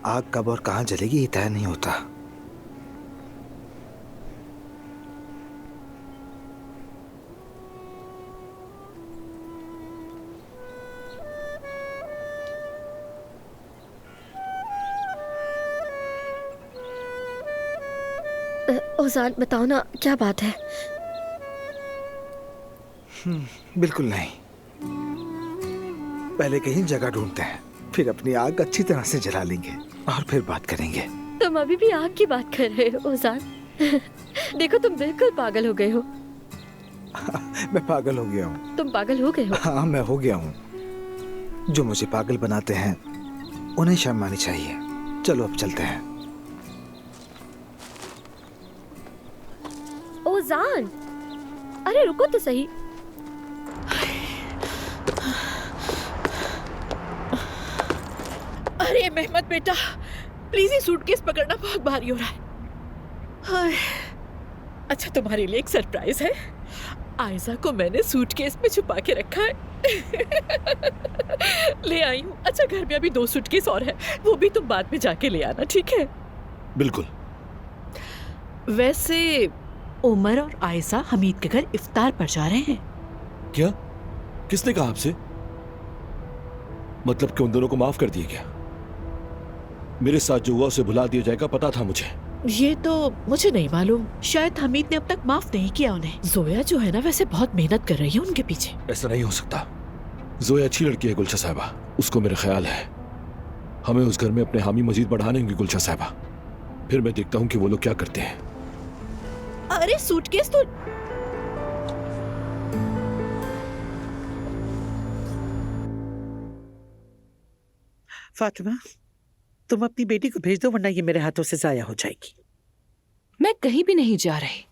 आग कब और कहां जलेगी ये तय नहीं होता। ओजान बताओ ना, क्या बात है? बिल्कुल नहीं। पहले कहीं जगह ढूंढते हैं, फिर अपनी आग अच्छी तरह से जला लेंगे और फिर बात करेंगे। तुम अभी भी आग की बात कर रहे हो ओजान? देखो तुम बिल्कुल पागल हो गए हो। मैं पागल हो गया हूँ। तुम पागल हो गए हो? हाँ, मैं हो गया हूँ। जो मुझे पागल बनाते हैं उन्हें शर्म आनी चाहिए। चलो अब चलते हैं। ओजान, अरे रुको तो सही। अरे मेहमद बेटा, प्लीज ये सूटकेस पकड़ना बहुत भारी हो रहा है। हाय, अच्छा तुम्हारे लिए एक सरप्राइज है। आयजा को मैंने सूटकेस में छुपा के रखा है। ले आई हूँ। अच्छा घर में अभी 2 सूटकेस और है, वो भी तुम बाद में जाके ले आना, ठीक है? बिल्कुल। वैसे उमर और आयजा हमीद के घर इफ्तार पर जा रहे हैं। क्या? किसने कहा आपसे? मतलब कि उन दोनों को माफ कर दिए क्या? मेरे साथ जो हुआ उसे भुला दिया जाएगा, पता था मुझे। ये तो मुझे नहीं मालूम, शायद हमीद ने अब तक माफ नहीं किया उन्हें। जोया जो है ना, वैसे बहुत मेहनत कर रही है उनके पीछे। ऐसा नहीं हो सकता। जोया अच्छी लड़की है गुलशा साहिबा, उसको मेरा ख्याल है हमें उस घर में अपने हामी मजीद बढ़ाने होंगे गुलशा साहिबा। फिर मैं देखता हूँ कि वो लोग क्या करते हैं। अरे सूटकेस तो फातिमा, तुम अपनी बेटी को भेज दो वरना ये मेरे हाथों से जाया हो जाएगी। मैं कहीं भी नहीं जा रही।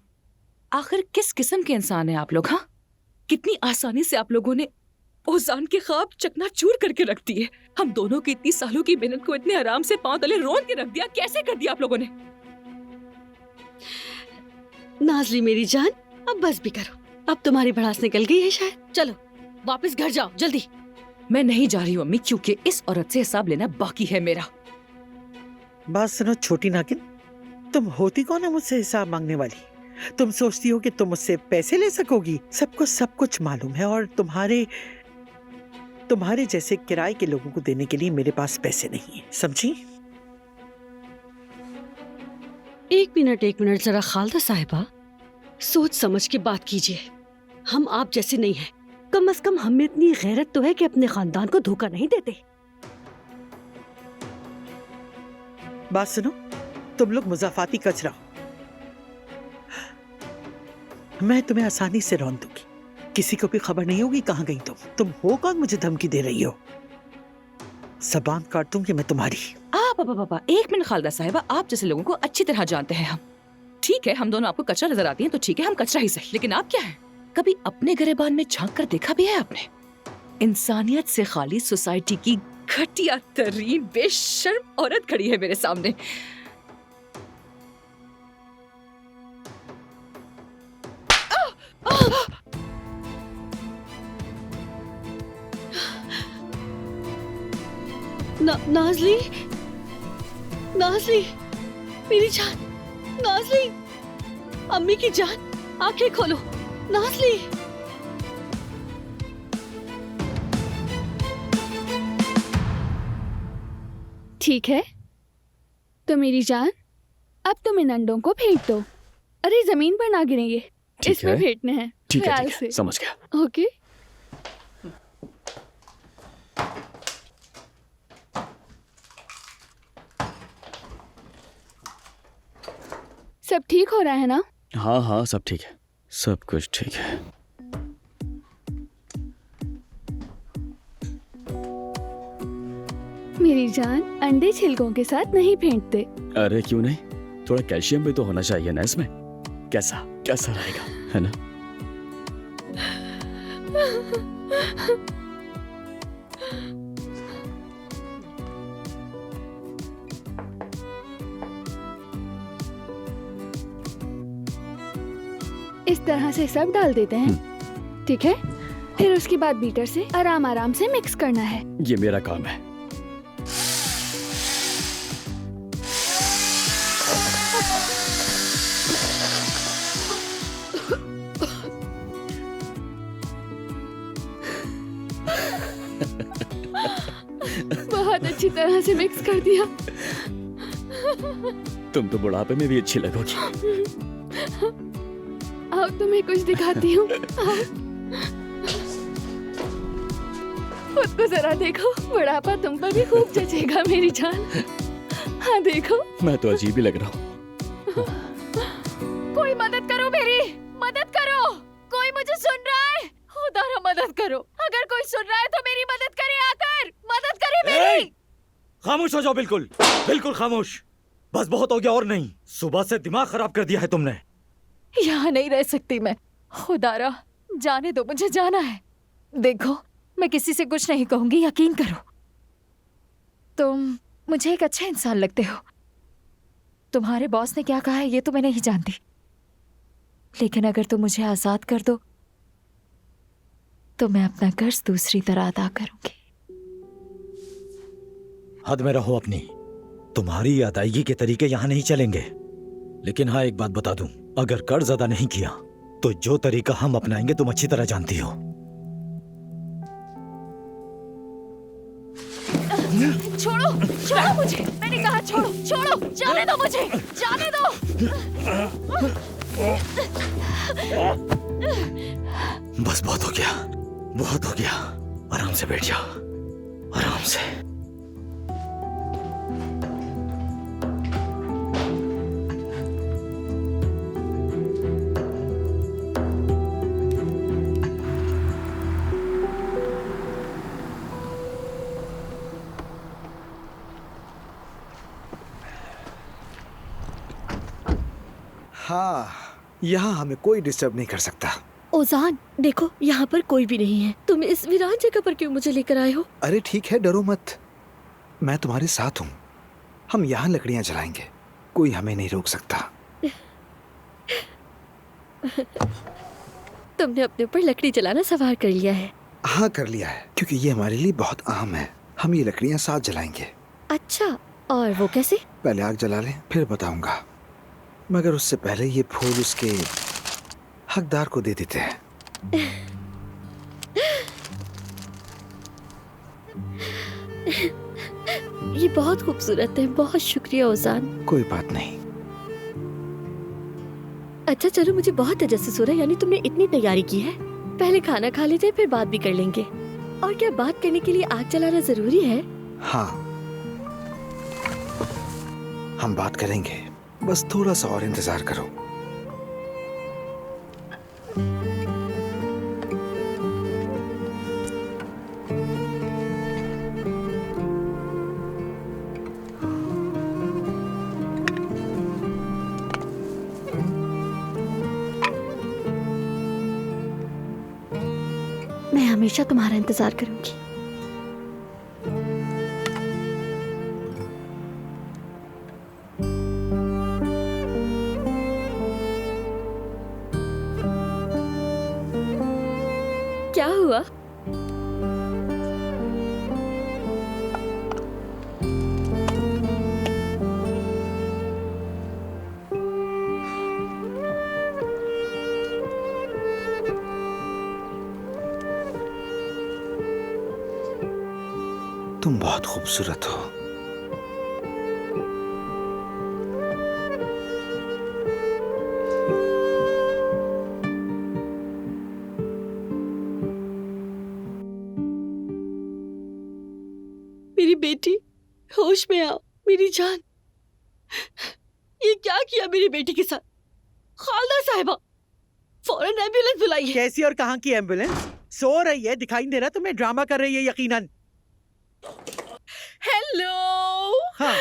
आखिर किस किस्म के इंसान हैं आप लोग? हाँ, कितनी आसानी से आप लोगों ने ओजान के ख्वाब चकनाचूर करके रख दिए। हम दोनों की इतनी सालों की मेहनत को इतने आराम से पांव तले रोन के रख दिया। कैसे कर दिया आप लोगों ने? नाजली मेरी जान, अब बस भी करो। अब तुम्हारी भड़ास निकल गई है शायद। चलो वापस घर जाओ जल्दी। मैं नहीं जा रही हूँ अम्मी, क्योंकि इस औरत से हिसाब लेना बाकी है मेरा। बात सुनो छोटी नागिन, तुम होती कौन है मुझसे हिसाब मांगने वाली? तुम सोचती हो कि तुम मुझसे पैसे ले सकोगी? सबको सब कुछ मालूम है और तुम्हारे जैसे किराए के लोगों को देने के लिए मेरे पास पैसे नहीं है, समझी? एक मिनट जरा खालदा साहिबा, सोच समझ के बात कीजिए। हम आप जैसे नहीं हैं। कम से कम हमें इतनी गैरत तो है कि अपने खानदान को धोखा नहीं देते। बात सुनो, तुम लोग मुजाफाती कचरा हो। मैं तुम्हें आसानी से रौंद दूंगी, किसी को भी खबर नहीं होगी कहाँ गई तुम हो कौन? मुझे धमकी दे रही हो? ज़बान काट दूंगी मैं तुम्हारी। पापा, 1 मिनट खालदा साहिबा, आप जैसे लोगों को अच्छी तरह जानते हैं हम। ठीक है, हम दोनों आपको कचरा नजर आती हैं तो ठीक है, हम कचरा ही सही। लेकिन आप क्या हैं? कभी अपने गिरेबान में झांक कर देखा भी है आपने? इंसानियत से खाली सोसाइटी की घटिया तरीन बेशर्म औरत खड़ी है मेरे सामने। नाजली मेरी जान, नाजली, अम्मी की जान, आंखें खोलो नाजली। ठीक है तो मेरी जान, अब तुम इन अंडों को फेंक दो। अरे जमीन पर ना गिरेंगे, इसमें फेंकने हैं। ठीक ख्याल है, से। समझ गया। ओके। सब ठीक हो रहा है ना? हाँ हाँ, सब ठीक है, सब कुछ ठीक है। मेरी जान, अंडे छिलकों के साथ नहीं फेंकते। अरे क्यों नहीं, थोड़ा कैल्शियम भी तो होना चाहिए ना इसमें। कैसा कैसा रहेगा, है ना? इस तरह से सब डाल देते हैं, ठीक है? फिर उसके बाद बीटर से आराम आराम से मिक्स करना है। ये मेरा काम है। बहुत अच्छी तरह से मिक्स कर दिया। तुम तो बुढ़ापे में भी अच्छी लगोगी। आओ तुम्हें कुछ दिखाती हूँ। आओ। खुद को जरा देखो, बुढ़ापा तुम पर भी खूब जचेगा मेरी जान। हाँ देखो। मैं तो अजीब ही लग रहा हूँ। कोई मदद करो मेरी, मदद करो। कोई मुझे सुन रहा है? खुदारा मदद करो। अगर कोई सुन रहा है तो मेरी मदद करे, आकर मदद करे मेरी। खामोश हो जाओ, बिल्कुल बिल्कुल खामोश। बस बहुत हो गया और नहीं। सुबह से दिमाग खराब कर दिया है तुमने। यहाँ नहीं रह सकती मैं। खुदारा जाने दो, मुझे जाना है। देखो मैं किसी से कुछ नहीं कहूंगी, यकीन करो। तुम मुझे एक अच्छे इंसान लगते हो। तुम्हारे बॉस ने क्या कहा है ये तो मैं नहीं जानती, लेकिन अगर तुम मुझे आजाद कर दो तो मैं अपना कर्ज दूसरी तरह अदा करूंगी। हद में रहो अपनी। तुम्हारी अदायगी के तरीके यहाँ नहीं चलेंगे। लेकिन हाँ, एक बात बता दूं, अगर कर्ज अदा नहीं किया तो जो तरीका हम अपनाएंगे तुम अच्छी तरह जानती हो। छोड़ो, छोड़ो मुझे। मैंने कहा छोड़ो, छोड़ो, जाने दो मुझे, जाने दो। बस बहुत हो गया, बहुत हो गया। आराम से बैठ जाओ, आराम से। हाँ, यहाँ हमें कोई डिस्टर्ब नहीं कर सकता। ओजान देखो, यहाँ पर कोई भी नहीं है। तुम इस वीरान जगह पर क्यों मुझे लेकर आए हो? अरे ठीक है, डरो मत, मैं तुम्हारे साथ हूँ। हम यहाँ लकड़ियाँ जलाएंगे, कोई हमें नहीं रोक सकता। तुमने अपने ऊपर लकड़ी जलाना सवार कर लिया है। हाँ कर लिया है, क्योंकि ये हमारे लिए बहुत अहम है। हम ये लकड़ियाँ साथ जलाएंगे। अच्छा, और वो कैसे? पहले आग जला लें, फिर बताऊंगा। मगर उससे पहले ये फूल उसके हकदार को दे देते हैं। ये बहुत खूबसूरत है। बहुत शुक्रिया ओजान। कोई बात नहीं। अच्छा चलो, मुझे बहुत तजस्सुस हो रहा है। यानी तुमने इतनी तैयारी की है। पहले खाना खा लेते हैं, फिर बात भी कर लेंगे। और क्या बात करने के लिए आग जलाना जरूरी है? हाँ, हम बात करेंगे, बस थोड़ा सा और इंतजार करो। मैं हमेशा तुम्हारा इंतजार करूंगी। क्या हुआ? तुम बहुत खूबसूरत हो। मेरी बेटी, होश में आओ मेरी जान। ये क्या किया मेरी बेटी के साथ? खालदा साहिबा, फौरन एम्बुलेंस बुलाइए। कैसी और कहाँ की एम्बुलेंस? सो रही है, दिखाई दे रहा तुम्हें, ड्रामा कर रही है यकीनन। हेलो। हाँ,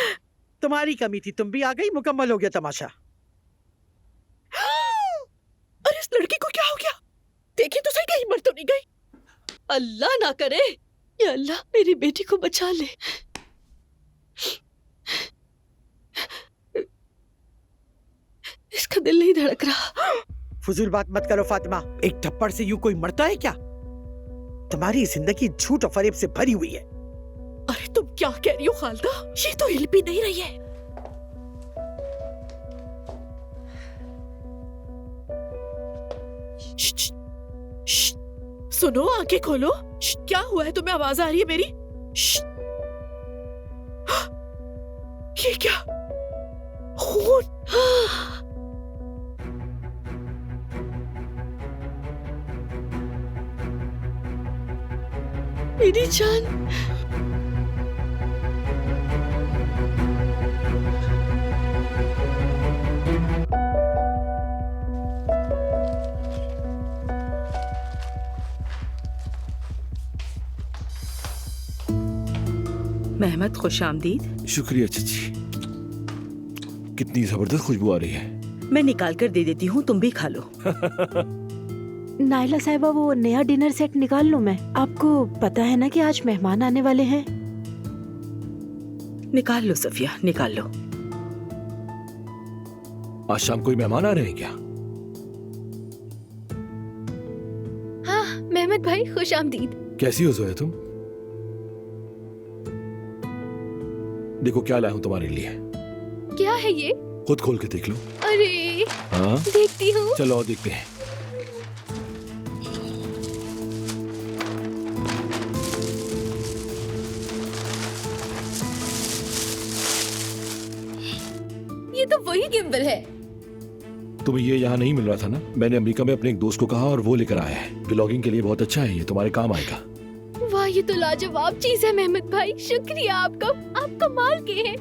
तुम्हारी कमी थी, तुम भी आ गई, मुकम्मल हो गया तमाशा। अरे इस लड़की को क्या हो गया? देखिए तो सही, कहीं मर तो नहीं गई। अल्लाह ना करे, या अल्लाह मेरी बेटी को बचा ले। इसका दिल नहीं धड़क रहा। फजूल बात मत करो फातिमा, एक थप्पड़ से यूं कोई मरता है क्या? तुम्हारी जिंदगी झूठ और फरेब से भरी हुई है। अरे तुम क्या कह रही हो खालदा? ये तो हिल भी नहीं रही है। सुनो, आंखें खोलो। क्या हुआ है तुम्हें? आवाज आ रही है मेरी? ये क्या? खून। मेरी जान। मेहमत, खुशामदीद। शुक्रिया चाची। कितनी जबरदस्त खुशबू आ रही है। मैं निकाल कर दे देती हूँ, तुम भी खा लो। नायला साहिबा, वो नया डिनर सेट निकाल लूं मैं? आपको पता है ना कि आज मेहमान आने वाले हैं। निकाल लो सफिया, निकाल लो। आज शाम कोई मेहमान आ रहे हैं क्या? हाँ मेहमत भाई, खुश आमदीद। कैसी हो जोया तुम? देखो क्या लाया हूं तुम्हारे लिए। क्या है ये? खुद खोल के देख लो। अरे हाँ देखती हूँ। चलो और देखते हैं। ये तो वही गिम्बल है। तुम्हें ये यहाँ नहीं मिल रहा था ना? मैंने अमेरिका में अपने एक दोस्त को कहा और वो लेकर आया है। ब्लॉगिंग के लिए बहुत अच्छा है, ये तुम्हारे काम आएगा। वाह, ये तो लाजवाब चीज है मेहमत भाई, शुक्रिया आपका, आप कमाल के हैं।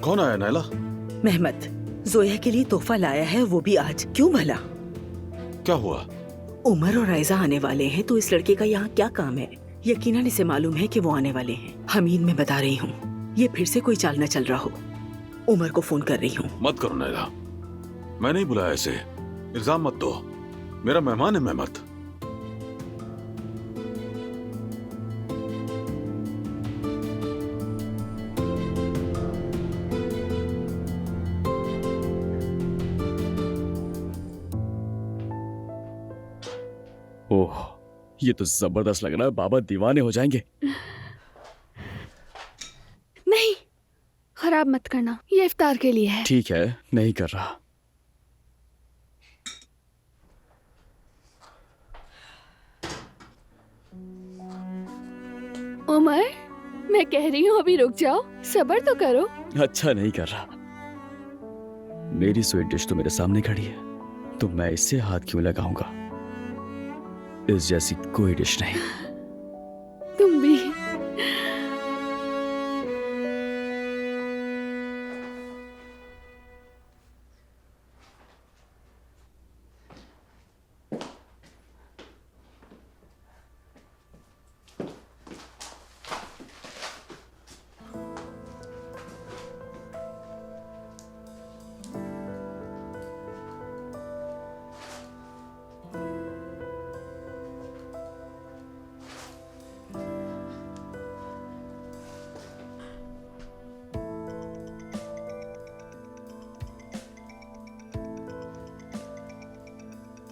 कौन आया नायला? मेहमत, जोया के लिए तोहफा लाया है, वो भी आज। क्यों भला? क्या हुआ? उमर और आयजा आने वाले हैं, तो इस लड़के का यहाँ क्या काम है? यकीनन इसे मालूम है कि वो आने वाले हैं। हमीद, मैं बता रही हूँ, ये फिर से कोई चाल न चल रहा हो। उमर को फोन कर रही हूँ। मत करो नायला, मैं नहीं बुलाया इसे। इल्जाम मत दो, मेरा मेहमान है मेहमत। ओह, ये तो जबरदस्त लग रहा है। बाबा दीवाने हो जाएंगे। नहीं, खराब मत करना, ये इफ्तार के लिए है। ठीक है, नहीं कर रहा। उमर, मैं कह रही हूँ अभी रुक जाओ, सब्र तो करो। अच्छा नहीं कर रहा। मेरी स्वीट डिश तो मेरे सामने खड़ी है, तो मैं इससे हाथ क्यों लगाऊंगा? इस जैसी कोई डिश नहीं। तुम भी।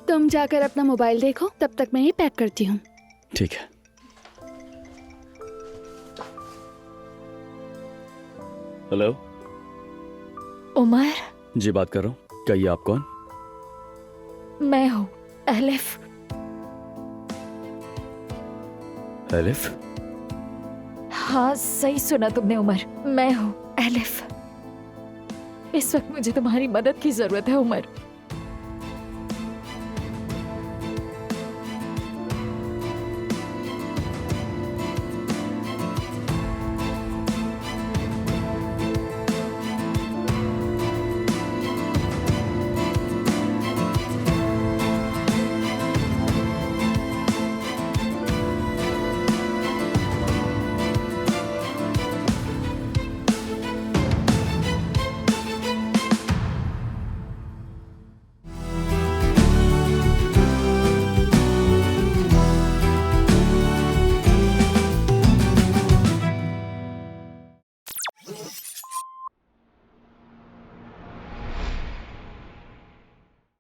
तुम जाकर अपना मोबाइल देखो, तब तक मैं ये पैक करती हूँ। ठीक है। हेलो। उमर। जी बात कर रहा हूँ। कहिए, आप कौन? मैं हूँ एलिफ। एलिफ? हाँ सही सुना तुमने उमर, मैं हूँ एलिफ। इस वक्त मुझे तुम्हारी मदद की जरूरत है उमर।